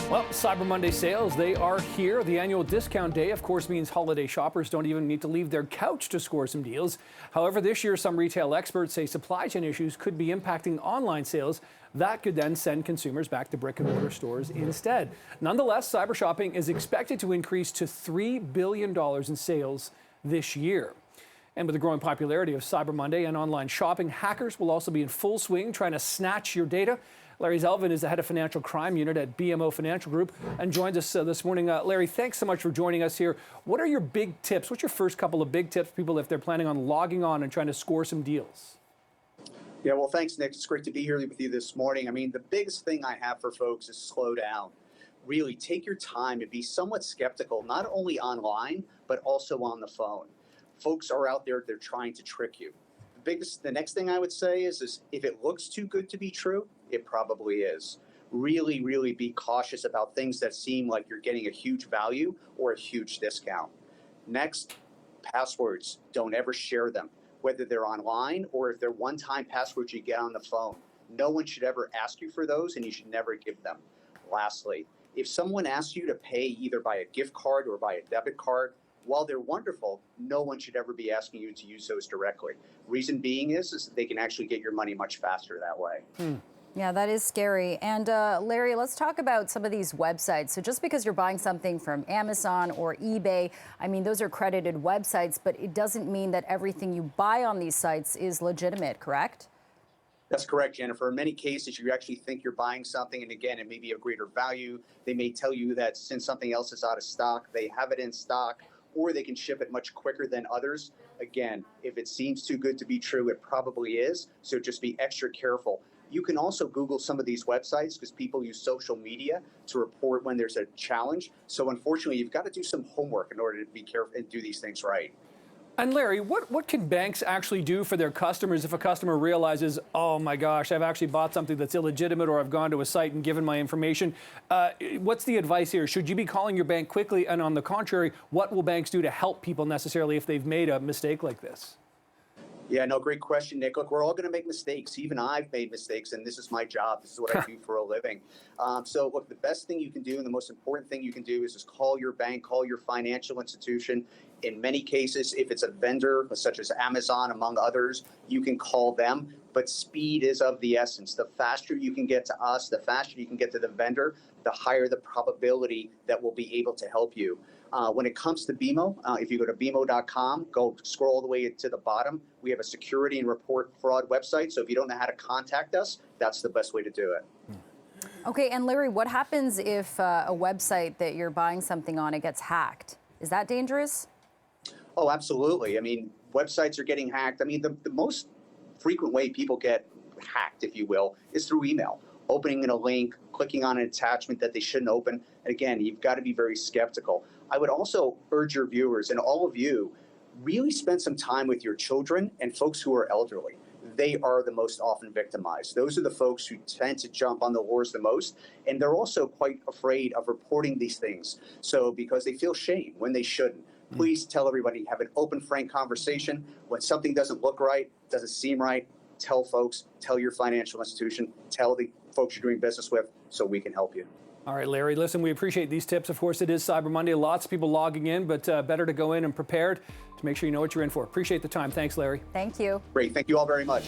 Well, Cyber Monday sales, they are here. The annual discount day, of course, means holiday shoppers don't even need to leave their couch to score some deals. However, this year, some retail experts say supply chain issues could be impacting online sales. That could then send consumers back to brick and mortar stores instead. Nonetheless, cyber shopping is expected to increase to $3 billion in sales this year. And with the growing popularity of Cyber Monday and online shopping, hackers will also be in full swing trying to snatch your data. Larry Zelvin is the head of financial crime unit at BMO Financial Group and joins us this morning. Larry, thanks so much for joining us here. What are your big tips? What's your first couple of big tips for people if they're planning on logging on and trying to score some deals? Yeah, well, thanks, Nick. It's great to be here with you this morning. I mean, the biggest thing I have for folks is slow down. Really take your time and be somewhat skeptical, not only online, but also on the phone. Folks are out there, they're trying to trick you. The next thing I would say is if it looks too good to be true, it probably is. Really, really be cautious about things that seem like you're getting a huge value or a huge discount. Next, passwords. Don't ever share them, whether they're online or if they're one-time passwords you get on the phone. No one should ever ask you for those, and you should never give them. Lastly, if someone asks you to pay either by a gift card or by a debit card, while they're wonderful, no one should ever be asking you to use those directly. Reason being is that they can actually get your money much faster that way. Yeah, that is scary. And Larry, let's talk about some of these websites. So just because you're buying something from Amazon or eBay, I mean, those are credited websites, but it doesn't mean that everything you buy on these sites is legitimate, correct? That's correct, Jennifer. In many cases, you actually think you're buying something, and again, it may be of greater value. They may tell you that since something else is out of stock, they have it in stock, or they can ship it much quicker than others. Again, if it seems too good to be true, it probably is, so just be extra careful. You can also Google some of these websites because people use social media to report when there's a challenge. So unfortunately, you've got to do some homework in order to be careful and do these things right. And Larry, what can banks actually do for their customers if a customer realizes, oh my gosh, I've actually bought something that's illegitimate, or I've gone to a site and given my information? What's the advice here? Should you be calling your bank quickly? And on the contrary, what will banks do to help people necessarily if they've made a mistake like this? Yeah, no, great question, Nick. Look, we're all going to make mistakes. Even I've made mistakes, and this is my job. This is what I do for a living. So, look, the best thing you can do and the most important thing you can do is just call your bank, call your financial institution. In many cases, if it's a vendor, such as Amazon, among others, you can call them. But speed is of the essence. The faster you can get to us, the faster you can get to the vendor, the higher the probability that we'll be able to help you. When it comes to BMO, if you go to BMO.com, go scroll all the way to the bottom. We have a security and report fraud website. So if you don't know how to contact us, that's the best way to do it. Okay, and Larry, what happens if a website that you're buying something on, it gets hacked? Is that dangerous? Oh, absolutely. I mean, websites are getting hacked. I mean, the most frequent way people get hacked, if you will, is through email. Opening in a link, clicking on an attachment that they shouldn't open. And again, you've got to be very skeptical. I would also urge your viewers and all of you, really spend some time with your children and folks who are elderly. They are the most often victimized. Those are the folks who tend to jump on the lures the most, and they're also quite afraid of reporting these things. So because they feel shame when they shouldn't. Please tell everybody, have an open, frank conversation. When something doesn't look right, doesn't seem right, tell folks, tell your financial institution, tell the folks you're doing business with so we can help you. All right, Larry, listen, we appreciate these tips. Of course, it is Cyber Monday. Lots of people logging in, but better to go in and prepared to make sure you know what you're in for. Appreciate the time. Thanks, Larry. Thank you. Great. Thank you all very much.